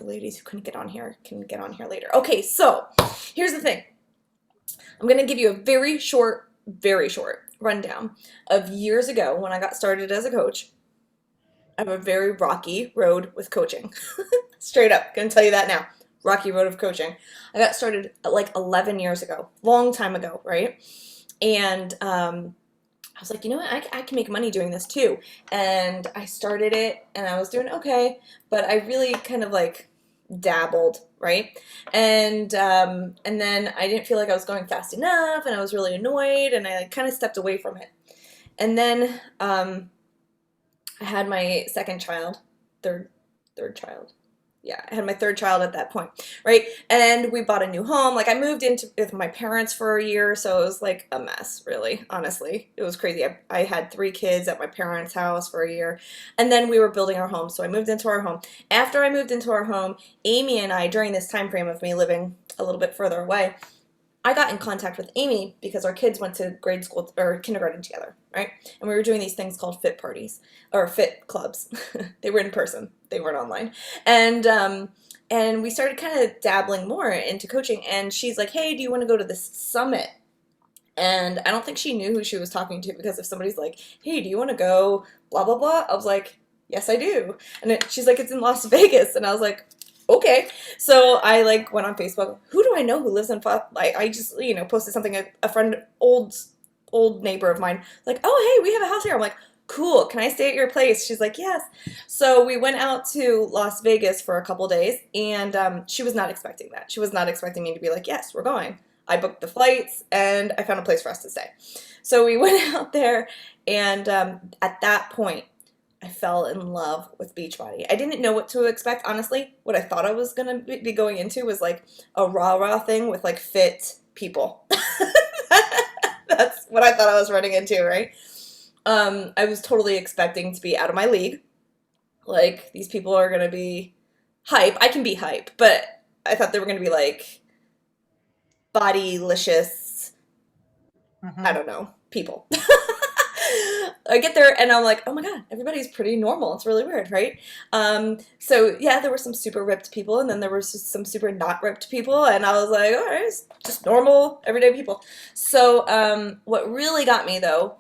the ladies who couldn't get on here can get on here later. Okay, so here's the thing. I'm going to give you a very short rundown of years ago when I got started as a coach. I have a very rocky road with coaching. Straight up, gonna tell you that now. Rocky road of coaching. I got started like 11 years ago, long time ago, right? And I was like, you know what? I can make money doing this too. And I started it and I was doing okay, but I really kind of like dabbled, right? And then I didn't feel like I was going fast enough and I was really annoyed and I kind of stepped away from it. And then I had my second child, third child. Yeah, I had my third child at that point, right? And we bought a new home. Like I moved into with my parents for a year, so it was like a mess, really, honestly. It was crazy. I had three kids at my parents' house for a year, and then we were building our home, so I moved into our home. After I moved into our home, Amy and I, during this time frame of me living a little bit further away, I got in contact with Amy because our kids went to grade school or kindergarten together, right? And we were doing these things called fit parties or fit clubs. They were in person, they weren't online. And we started kind of dabbling more into coaching. And she's like, "Hey, do you want to go to this summit?" And I don't think she knew who she was talking to because if somebody's like, "Hey, do you want to go?" Blah blah blah. I was like, "Yes, I do." And she's like, "It's in Las Vegas," and I was like, okay. So I like went on Facebook. Who do I know who lives in like I just posted something a friend old neighbor of mine like, "Oh, hey, we have a house here." I'm like, "Cool. Can I stay at your place?" She's like, "Yes." So we went out to Las Vegas for a couple days and she was not expecting that. She was not expecting me to be like, "Yes, we're going." I booked the flights and I found a place for us to stay. So we went out there and at that point I fell in love with Beachbody. I didn't know what to expect, honestly. What I thought I was going to be going into was like a rah-rah thing with like fit people. That's what I thought I was running into, right? I was totally expecting to be out of my league. Like, these people are going to be hype. I can be hype, but I thought they were going to be like bodylicious, I don't know, people. I get there and I'm like, oh my god, everybody's pretty normal. It's really weird, right? So yeah, there were some super ripped people, and then there was just some super not ripped people, and I was like, all right, it's just normal, everyday people. So what really got me though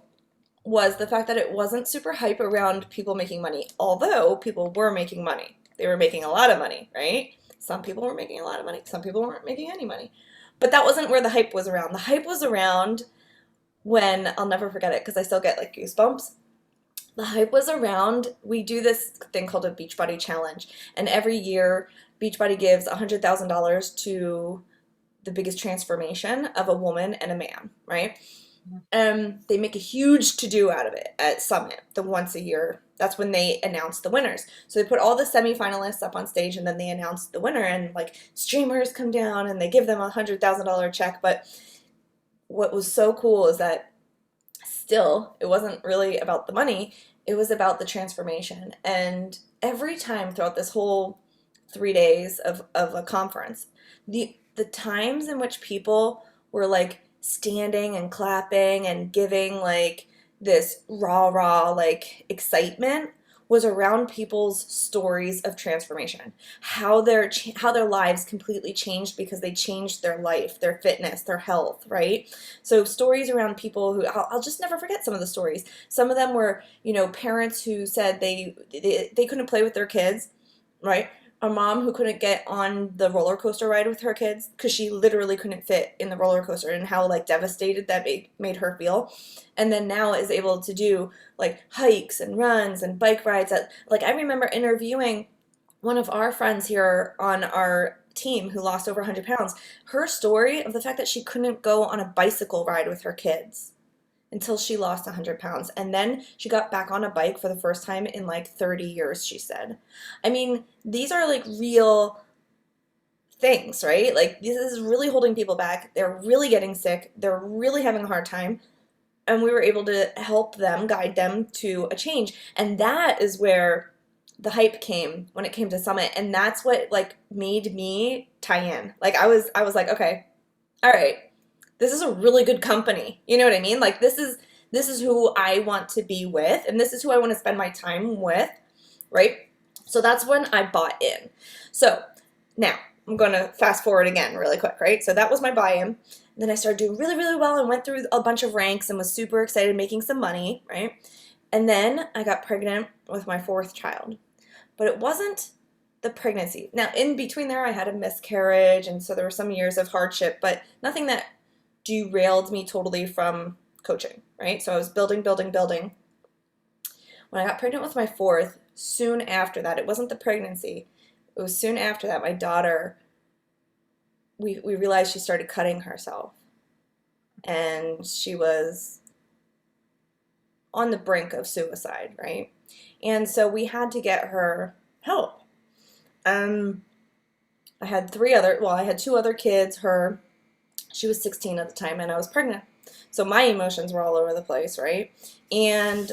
was the fact that it wasn't super hype around people making money, although people were making money. They were making a lot of money, right? Some people were making a lot of money. Some people weren't making any money. But that wasn't where the hype was around. The hype was around when I'll never forget it because I still get like goosebumps. The hype was around, we do this thing called a Beachbody Challenge, and every year Beachbody gives $100,000 to the biggest transformation of a woman and a man, right? And they make a huge to-do out of it at Summit, the once a year. That's when they announce the winners. So they put all the semifinalists up on stage and then they announce the winner, and like streamers come down and they give them $100,000 check. But what was so cool is that still, it wasn't really about the money, it was about the transformation. And every time throughout this whole 3 days of a conference, the times in which people were like standing and clapping and giving like this rah-rah like excitement was around people's stories of transformation, how their lives completely changed because they changed their life, their fitness, their health, right? So stories around people who I'll just never forget some of the stories. Some of them were, parents who said they couldn't play with their kids, right? A mom who couldn't get on the roller coaster ride with her kids because she literally couldn't fit in the roller coaster, and how like devastated that made her feel. And then now is able to do like hikes and runs and bike rides. Like I remember interviewing one of our friends here on our team who lost over 100 pounds. Her story of the fact that she couldn't go on a bicycle ride with her kids until she lost 100 pounds. And then she got back on a bike for the first time in like 30 years, she said. I mean, these are like real things, right? Like this is really holding people back. They're really getting sick. They're really having a hard time. And we were able to help them, guide them to a change. And that is where the hype came when it came to Summit. And that's what like made me tie in. Like I was like, okay, all right, this is a really good company. You know what I mean? Like this is who I want to be with, and this is who I want to spend my time with, right? So that's when I bought in. So now I'm going to fast forward again really quick, right? So that was my buy-in. Then I started doing really, really well and went through a bunch of ranks and was super excited, making some money, right? And then I got pregnant with my 4th child. But it wasn't the pregnancy. Now, in between there, I had a miscarriage, and so there were some years of hardship, but nothing that derailed me totally from coaching, right? So I was building, building, building. When I got pregnant with my 4th, soon after that, it wasn't the pregnancy, it was soon after that, my daughter, we realized she started cutting herself. And she was on the brink of suicide, right? And so we had to get her help. I had 2 other kids. She was 16 at the time, and I was pregnant. So my emotions were all over the place, right? And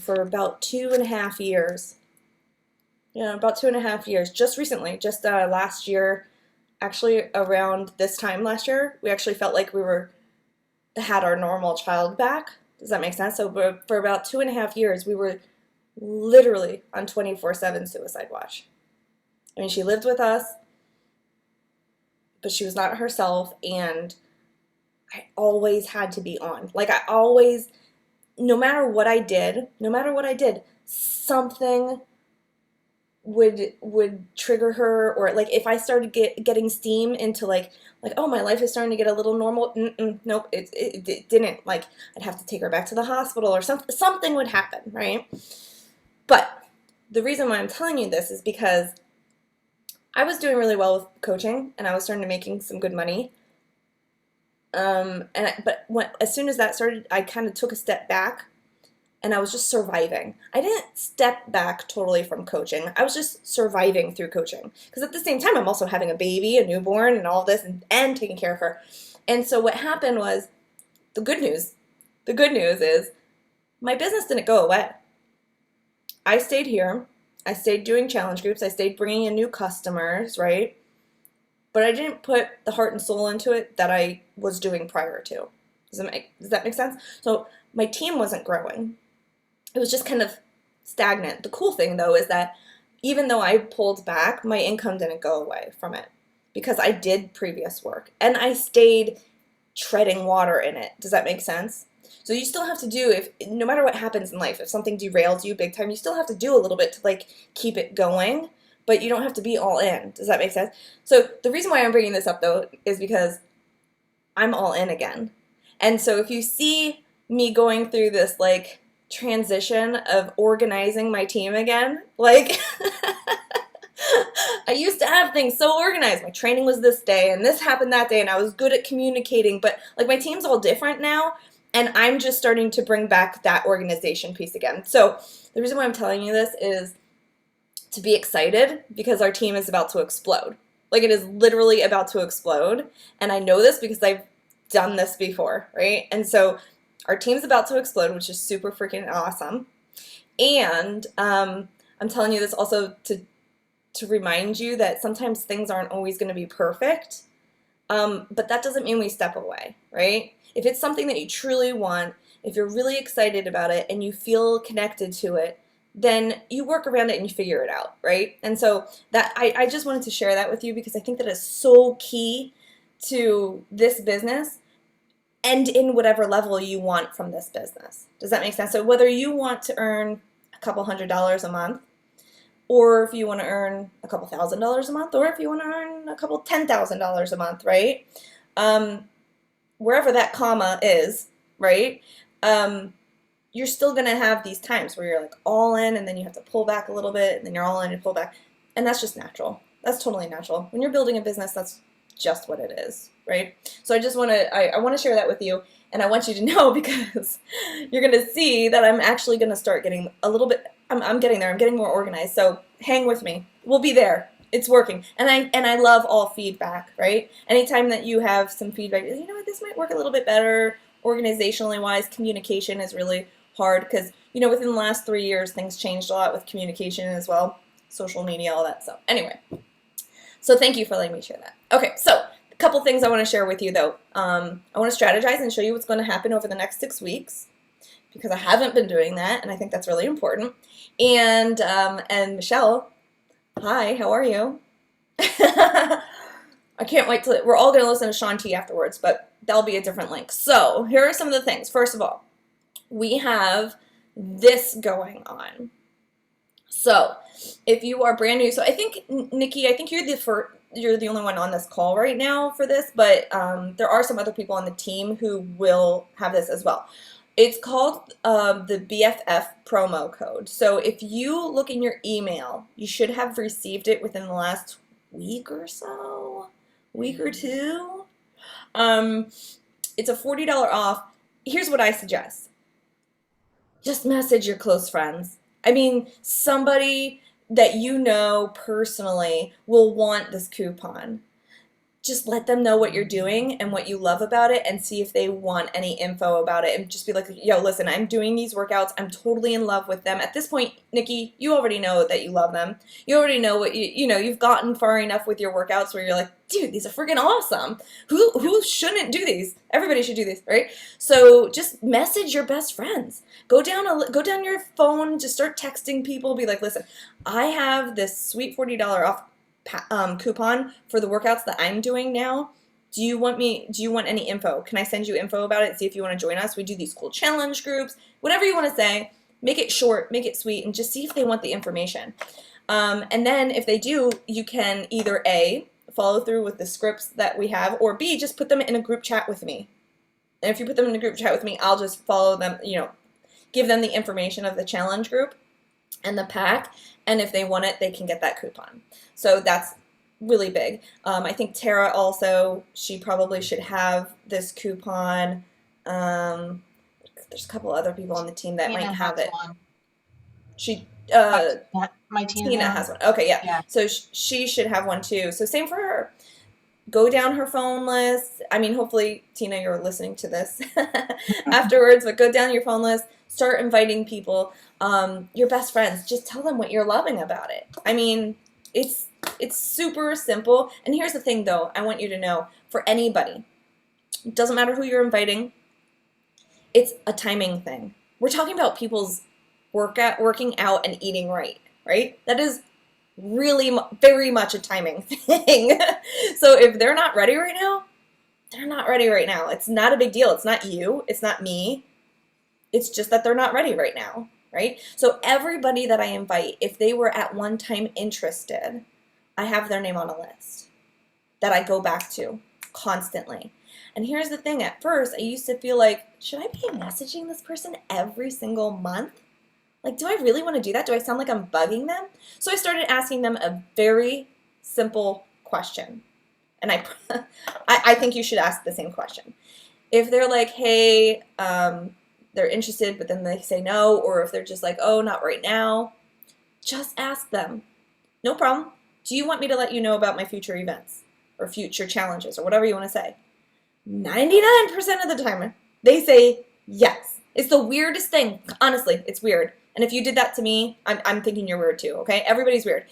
for about 2.5 years, just recently, just last year, actually around this time last year, we actually felt like we had our normal child back. Does that make sense? So for about 2.5 years, we were literally on 24/7 suicide watch. I mean, she lived with us, but she was not herself, and I always had to be on. Like, no matter what I did, something would trigger her, or like if I started getting steam into like oh, my life is starting to get a little normal. Nope, it didn't. Like, I'd have to take her back to the hospital, or something would happen, right? But the reason why I'm telling you this is because I was doing really well with coaching, and I was starting to making some good money. As soon as that started, I kind of took a step back, and I was just surviving. I didn't step back totally from coaching. I was just surviving through coaching. Because at the same time, I'm also having a baby, a newborn, and all this, and taking care of her. And so what happened was, the good news is, my business didn't go away. I stayed here. I stayed doing challenge groups. I stayed bringing in new customers, right? But I didn't put the heart and soul into it that I was doing prior to. Does that make sense? So my team wasn't growing. It was just kind of stagnant. The cool thing, though, is that even though I pulled back, my income didn't go away from it because I did previous work and I stayed treading water in it. Does that make sense? So you still have to do, no matter what happens in life, if something derails you big time, you still have to do a little bit to like keep it going, but you don't have to be all in. Does that make sense? So the reason why I'm bringing this up, though, is because I'm all in again. And so if you see me going through this like transition of organizing my team again, like I used to have things so organized. My training was this day and this happened that day, and I was good at communicating, but like my team's all different now, and I'm just starting to bring back that organization piece again. So the reason why I'm telling you this is to be excited, because our team is about to explode. Like, it is literally about to explode, and I know this because I've done this before, right? And so our team's about to explode, which is super freaking awesome. And I'm telling you this also to remind you that sometimes things aren't always going to be perfect, but that doesn't mean we step away, right? If it's something that you truly want, if you're really excited about it and you feel connected to it, then you work around it and you figure it out, right? And so that I just wanted to share that with you because I think that is so key to this business and in whatever level you want from this business. Does that make sense? So whether you want to earn a couple $100s a month, or if you want to earn a couple $1,000s a month, or if you want to earn a couple $10,000 a month, right? Wherever that comma is, right? You're still going to have these times where you're like all in and then you have to pull back a little bit and then you're all in and pull back. And that's just natural. That's totally natural. When you're building a business, that's just what it is, right? So I want to share that with you, and I want you to know because you're going to see that I'm actually going to start getting a little bit, I'm getting there. I'm getting more organized. So hang with me. We'll be there. It's working. And I love all feedback, right? Anytime that you have some feedback, you know what, this might work a little bit better organizationally wise. Communication is really hard because, within the last 3 years, things changed a lot with communication as well. Social media, all that stuff. Anyway, so thank you for letting me share that. Okay, so a couple things I want to share with you, though. I want to strategize and show you what's going to happen over the next 6 weeks because I haven't been doing that, and I think that's really important. And Michelle Hi, how are you? I can't wait till we're all going to listen to Sean T afterwards, but that'll be a different link. So, here are some of the things. First of all, we have this going on. So, if you are brand new, so I think Nikki, I think you're the only one on this call right now for this, but there are some other people on the team who will have this as well. It's called the BFF promo code. So if you look in your email, you should have received it within the last week or so, week or two. Um, it's a $40 off. Here's what I suggest. Just message your close friends. I mean, somebody that you know personally will want this coupon. Just let them know what you're doing and what you love about it and see if they want any info about it and just be like, yo, listen, I'm doing these workouts. I'm totally in love with them. At this point, Nikki, you already know that you love them. You already know what you've gotten far enough with your workouts where you're like, dude, these are freaking awesome. Who shouldn't do these? Everybody should do these, right? So just message your best friends. Go down your phone, just start texting people, be like, listen, I have this sweet $40 off coupon for the workouts that I'm doing now. Do you want any info? Can I send you info about it? See if you want to join us. We do these cool challenge groups, whatever you want to say. Make it short, make it sweet, and just see if they want the information. And then if they do, you can either A, follow through with the scripts that we have, or B, just put them in a group chat with me. And if you put them in a group chat with me, I'll just follow them, give them the information of the challenge group and the pack, and if they want it, they can get that coupon. So that's really big. I think Tara also, she probably should have this coupon. There's a couple other people on the team that might have it. One. She, my Tina has one. Okay, yeah. So she should have one too. So same for her. Go down her phone list. I mean, hopefully, Tina, you're listening to this afterwards, but go down your phone list. Start inviting people, your best friends. Just tell them what you're loving about it. I mean, it's super simple. And here's the thing, though. I want you to know, for anybody, it doesn't matter who you're inviting. It's a timing thing. We're talking about people's working out and eating right? That is really very much a timing thing. So if they're not ready right now, they're not ready right now. It's not a big deal. It's not you. It's not me. It's just that they're not ready right now, right? So everybody that I invite, if they were at one time interested, I have their name on a list that I go back to constantly. And here's the thing. At first, I used to feel like, should I be messaging this person every single month? Like, do I really want to do that? Do I sound like I'm bugging them? So I started asking them a very simple question. And I think you should ask the same question. If they're like, hey, they're interested, but then they say no, or if they're just like, oh, not right now, just ask them. No problem. Do you want me to let you know about my future events or future challenges or whatever you want to say? 99% of the time, they say yes. It's the weirdest thing. Honestly, it's weird. And if you did that to me, I'm thinking you're weird too, okay? Everybody's weird.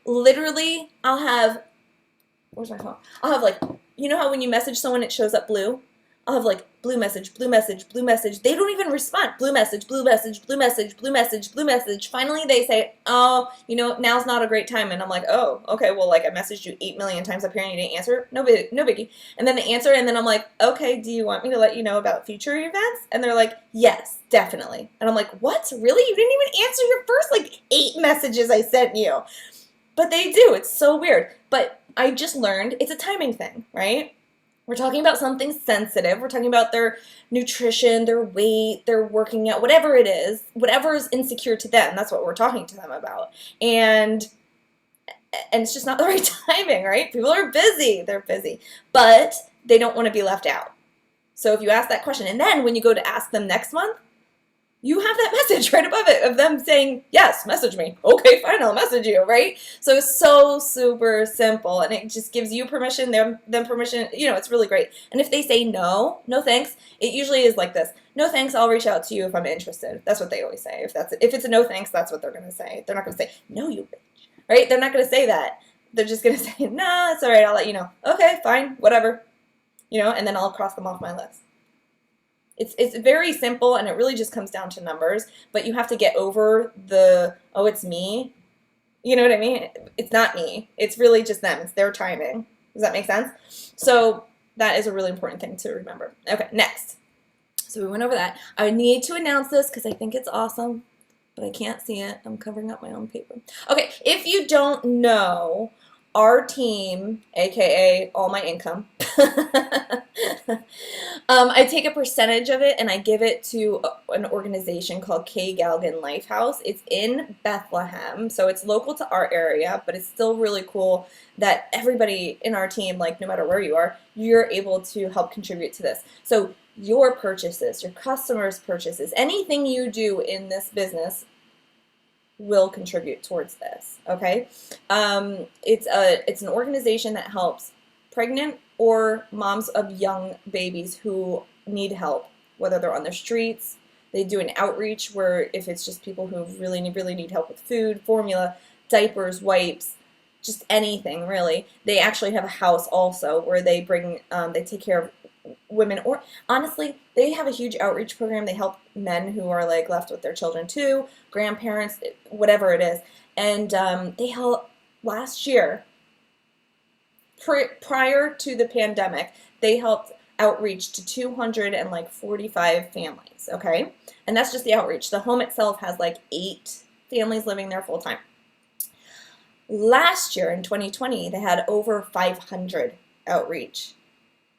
Literally, where's my phone? I'll have like, you know how when you message someone, it shows up blue? I'll have like blue message, blue message, blue message. They don't even respond. Blue message, blue message, blue message, blue message, blue message. Finally, they say, oh, now's not a great time. And I'm like, oh, okay, well, like I messaged you 8 million times up here and you didn't answer. No biggie. And then they answer, and then I'm like, okay, do you want me to let you know about future events? And they're like, yes, definitely. And I'm like, what? Really? You didn't even answer your first like 8 messages I sent you. But they do. It's so weird. But I just learned it's a timing thing, right? We're talking about something sensitive. We're talking about their nutrition, their weight, their working out, whatever it is, whatever is insecure to them. That's what we're talking to them about. And it's just not the right timing, right? People are busy. They're busy. But they don't want to be left out. So if you ask that question, and then when you go to ask them next month, you have that message right above it of them saying, yes, message me. Okay, fine, I'll message you, right? So it's so super simple, and it just gives you permission, them permission. It's really great. And if they say no thanks, it usually is like this. No thanks, I'll reach out to you if I'm interested. That's what they always say. If it's a no thanks, that's what they're going to say. They're not going to say, no, you bitch, right? They're not going to say that. They're just going to say, nah, it's all right, I'll let you know. Okay, fine, whatever. And then I'll cross them off my list. It's very simple, and it really just comes down to numbers, but you have to get over the, oh, it's me. You know what I mean? It's not me. It's really just them. It's their timing. Does that make sense? So that is a really important thing to remember. Okay, next. So we went over that. I need to announce this because I think it's awesome, but I can't see it. I'm covering up my own paper. Okay, if you don't know, our team, aka All My Income, I take a percentage of it and I give it to an organization called Kay Galgan Lifehouse. It's in Bethlehem, so it's local to our area, but it's still really cool that everybody in our team, like no matter where you are, you're able to help contribute to this. So your purchases, your customers' purchases, anything you do in this business will contribute towards this. Okay, it's an organization that helps pregnant or moms of young babies who need help, whether they're on the streets. They do an outreach where if it's just people who really need help with food, formula, diapers, wipes, just anything really. They actually have a house also where they take care of women, or honestly they have a huge outreach program. They help men who are like left with their children too, grandparents, whatever it is. And they helped last year, prior to the pandemic, they helped outreach to 245 families. Okay, and that's just the outreach. The home itself has like 8 families living there full time. Last year in 2020 they had over 500 outreach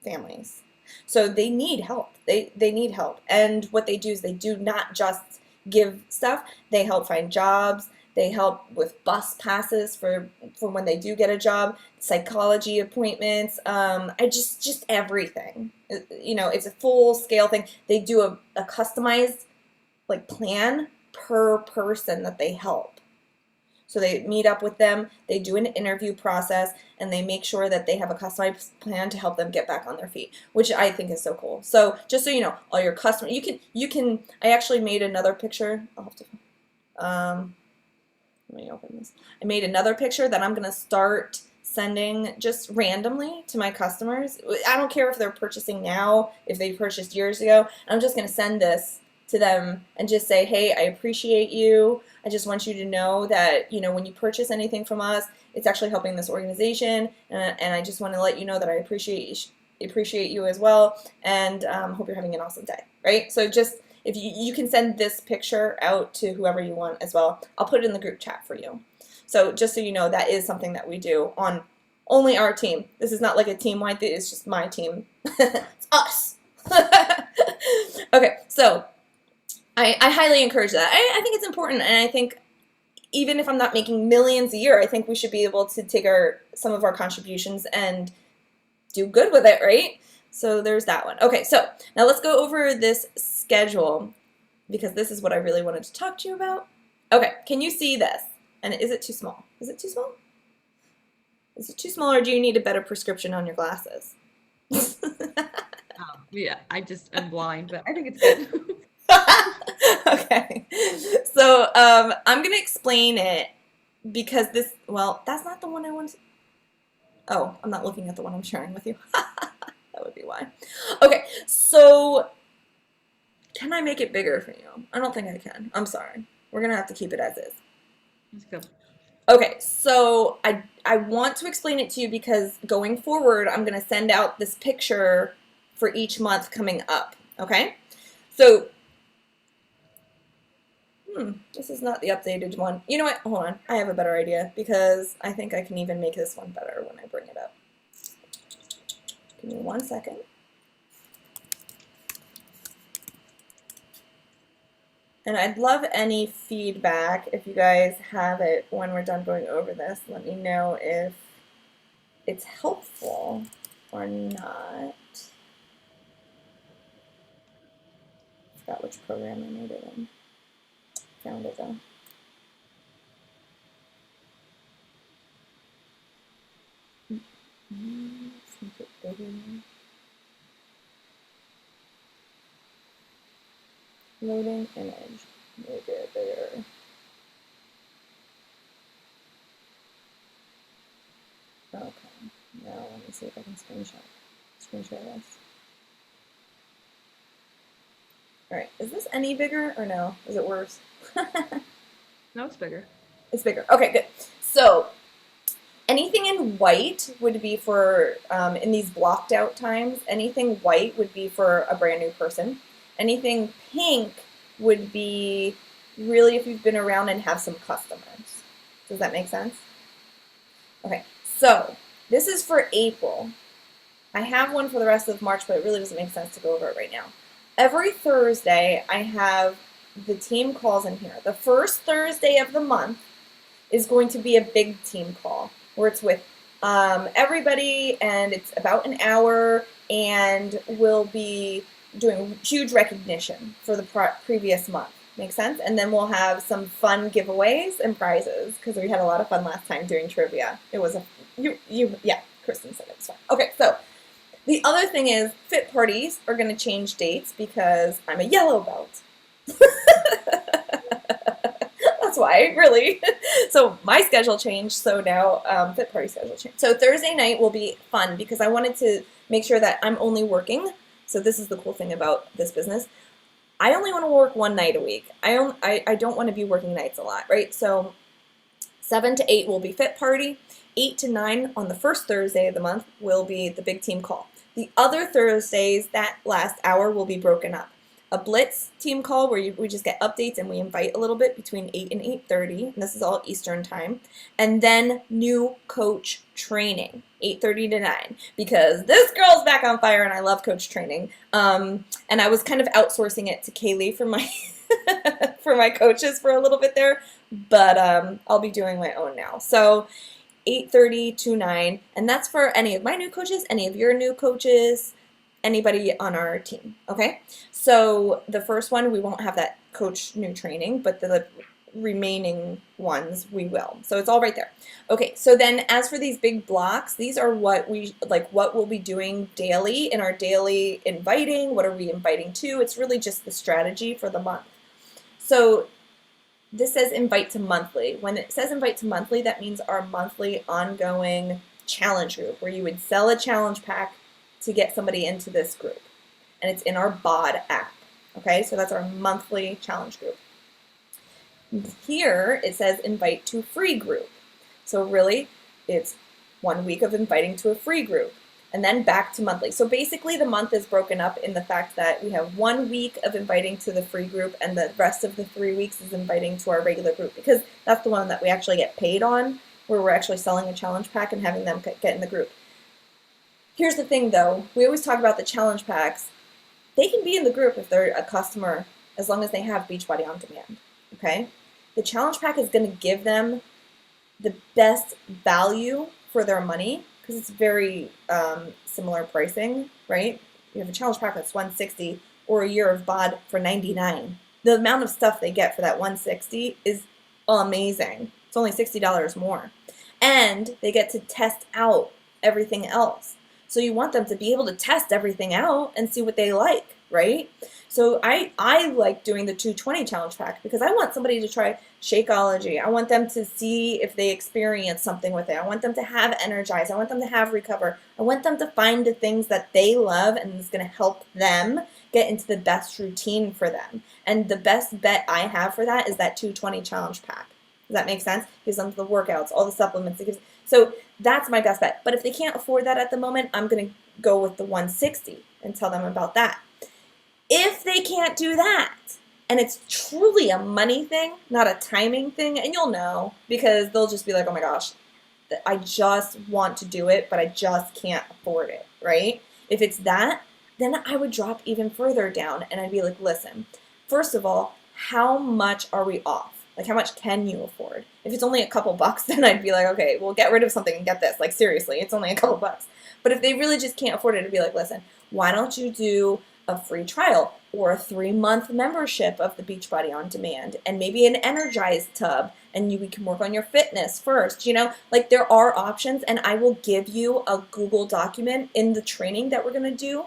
families. So they need help. They need help. And what they do is they do not just give stuff. They help find jobs. They help with bus passes for when they do get a job, psychology appointments, I just everything. It's a full scale thing. They do a customized like plan per person that they help. So they meet up with them, they do an interview process, and they make sure that they have a customized plan to help them get back on their feet, which I think is so cool. So just so you know, all your customers, I actually made another picture. I'll have to, let me open this. I made another picture that I'm going to start sending just randomly to my customers. I don't care if they're purchasing now, if they purchased years ago. I'm just going to send this to them and just say, hey, I appreciate you. I just want you to know that, when you purchase anything from us, it's actually helping this organization. And I just want to let you know that I appreciate you as well. And hope you're having an awesome day. Right? So just, if you can send this picture out to whoever you want as well. I'll put it in the group chat for you. So just so you know, that is something that we do on only our team. This is not like a team-wide thing. It's just my team. It's us. Okay, so I highly encourage that. I think it's important, and I think even if I'm not making millions a year, I think we should be able to take some of our contributions and do good with it, right? So there's that one. Okay, so now let's go over this schedule because this is what I really wanted to talk to you about. Okay, can you see this? And is it too small? Is it too small? Is it too small, or do you need a better prescription on your glasses? Yeah, I just am blind, but I think it's good. Okay, so I'm gonna explain it because that's not the one I want to. Oh, I'm not looking at the one I'm sharing with you. That would be why. Okay, so can I make it bigger for you? I don't think I can. I'm sorry. We're gonna have to keep it as is. Let's go. Okay, so I want to explain it to you because going forward, I'm gonna send out this picture for each month coming up. Okay, so this is not the updated one. You know what? Hold on. I have a better idea because I think I can even make this one better when I bring it up. Give me 1 second. And I'd love any feedback if you guys have it when we're done going over this. Let me know if it's helpful or not. I forgot which program I made it in. Found it though. Let's make it bigger. Loading image. Make it bigger. Okay. Now let me see if I can screen share this. Alright, is this any bigger or no? Is it worse? No, it's bigger. It's bigger. Okay, good. So anything in white would be for, in these blocked out times, anything white would be for a brand new person. Anything pink would be really if you've been around and have some customers. Does that make sense? Okay, so this is for April. I have one for the rest of March, but it really doesn't make sense to go over it right now. Every Thursday, I have the team calls in here. The first Thursday of the month is going to be a big team call where it's with everybody, and it's about an hour, and we'll be doing huge recognition for the previous month. Make sense? And then we'll have some fun giveaways and prizes because we had a lot of fun last time doing trivia. It was yeah, Kristen said it was fun. Okay, so the other thing is fit parties are going to change dates because I'm a yellow belt. That's why, really. So my schedule changed, so now fit party schedule changed. So Thursday night will be fun because I wanted to make sure that I'm only working. So this is the cool thing about this business. I only want to work one night a week. I don't want to be working nights a lot, right? So 7 to 8 will be fit party. 8 to 9 on the first Thursday of the month will be the big team call. The other Thursdays, that last hour will be broken up. A blitz team call where we just get updates and we invite a little bit between 8 and 8:30, and this is all Eastern time. And then new coach training, 8:30 to 9, because this girl's back on fire and I love coach training. And I was kind of outsourcing it to Kaylee for my for my coaches for a little bit there, but I'll be doing my own now. So 8:30 to 9, and that's for any of my new coaches, any of your new coaches, anybody on our team, okay? So the first one, we won't have that coach new training, but the remaining ones we will. So it's all right there. Okay, so then as for these big blocks, these are what we'll be doing daily in our daily inviting. What are we inviting to? It's really just the strategy for the month. So this says invite to monthly. When it says invite to monthly, that means our monthly ongoing challenge group where you would sell a challenge pack to get somebody into this group. And it's in our BOD app. Okay, so that's our monthly challenge group. Here it says invite to free group. So really, it's 1 week of inviting to a free group and then back to monthly. So basically the month is broken up in the fact that we have 1 week of inviting to the free group and the rest of the 3 weeks is inviting to our regular group because that's the one that we actually get paid on, where we're actually selling a challenge pack and having them get in the group. Here's the thing though, we always talk about the challenge packs. They can be in the group if they're a customer as long as they have Beachbody On Demand, okay? The challenge pack is going to give them the best value for their money because it's very similar pricing, right? You have a challenge pack that's $160 or a year of BOD for $99. The amount of stuff they get for that $160 is amazing. It's only $60 more. And they get to test out everything else. So you want them to be able to test everything out and see what they like, right? So I like doing the 220 challenge pack because I want somebody to try Shakeology. I want them to see if they experience something with it. I want them to have Energize. I want them to have Recover. I want them to find the things that they love and it's going to help them get into the best routine for them. And the best bet I have for that is that 220 challenge pack. Does that make sense? It gives them the workouts, all the supplements. So that's my best bet. But if they can't afford that at the moment, I'm going to go with the 160 and tell them about that. If they can't do that, and it's truly a money thing, not a timing thing, and you'll know because they'll just be like, oh my gosh, I just want to do it, but I just can't afford it, right? If it's that, then I would drop even further down and I'd be like, listen, first of all, how much are we off? Like, how much can you afford? If it's only a couple bucks, then I'd be like, okay, well, get rid of something and get this. Like, seriously, it's only a couple bucks. But if they really just can't afford it, I'd be like, listen, why don't you do a free trial or a 3-month membership of the Beachbody On Demand and maybe an Energize tub and we can work on your fitness first, you know? Like, there are options, and I will give you a Google document in the training that we're going to do.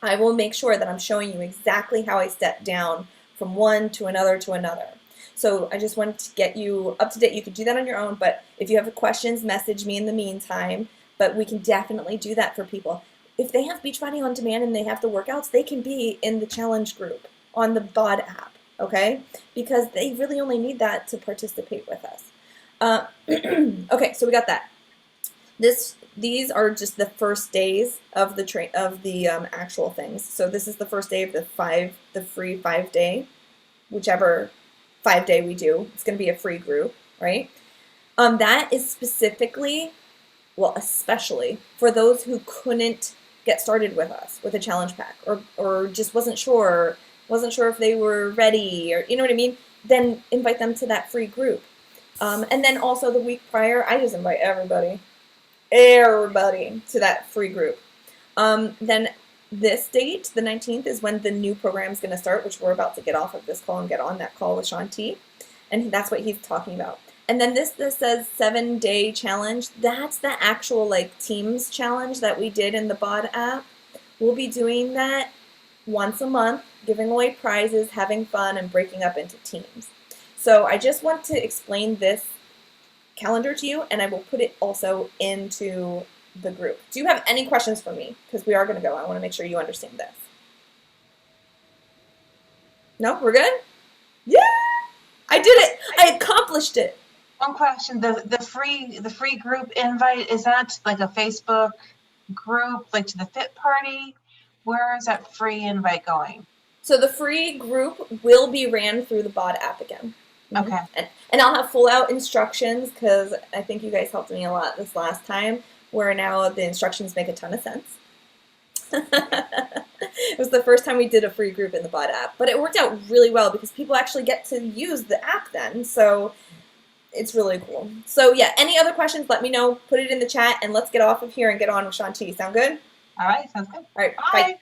I will make sure that I'm showing you exactly how I step down from one to another to another. So I just wanted to get you up to date. You could do that on your own, but if you have questions, message me in the meantime. But we can definitely do that for people. If they have Beachbody On Demand and they have the workouts, they can be in the challenge group on the BOD app, okay? Because they really only need that to participate with us. Okay, so we got that. These are just the first days of the actual things. So this is the first day of the free 5 day, whichever 5 day we do. It's going to be a free group, right? That is specifically, well, especially for those who couldn't get started with us with a challenge pack, or just wasn't sure if they were ready, or you know what I mean. Then invite them to that free group. And then also the week prior, I just invite everybody to that free group. Then this date, the 19th, is when the new program is going to start, which we're about to get off of this call and get on that call with Shaun T. And that's what he's talking about. And then this says 7-day challenge. That's the actual like Teams challenge that we did in the BOD app. We'll be doing that once a month, giving away prizes, having fun, and breaking up into teams. So I just want to explain this calendar to you, and I will put it also into the group. Do you have any questions for me? Because we are going to go. I want to make sure you understand this. No? We're good? Yeah! I did it! I accomplished it! One question: the free group invite, is that like a Facebook group, like to the Fit Party? Where is that free invite going? So the free group will be ran through the BOD app again. Okay. And I'll have full out instructions, because I think you guys helped me a lot this last time, where now the instructions make a ton of sense. It was the first time we did a free group in the BOD app, but it worked out really well because people actually get to use the app then, so it's really cool. So yeah, any other questions, let me know, put it in the chat, and let's get off of here and get on with Shaun T. Sound good? All right, sounds good. All right, Bye. bye.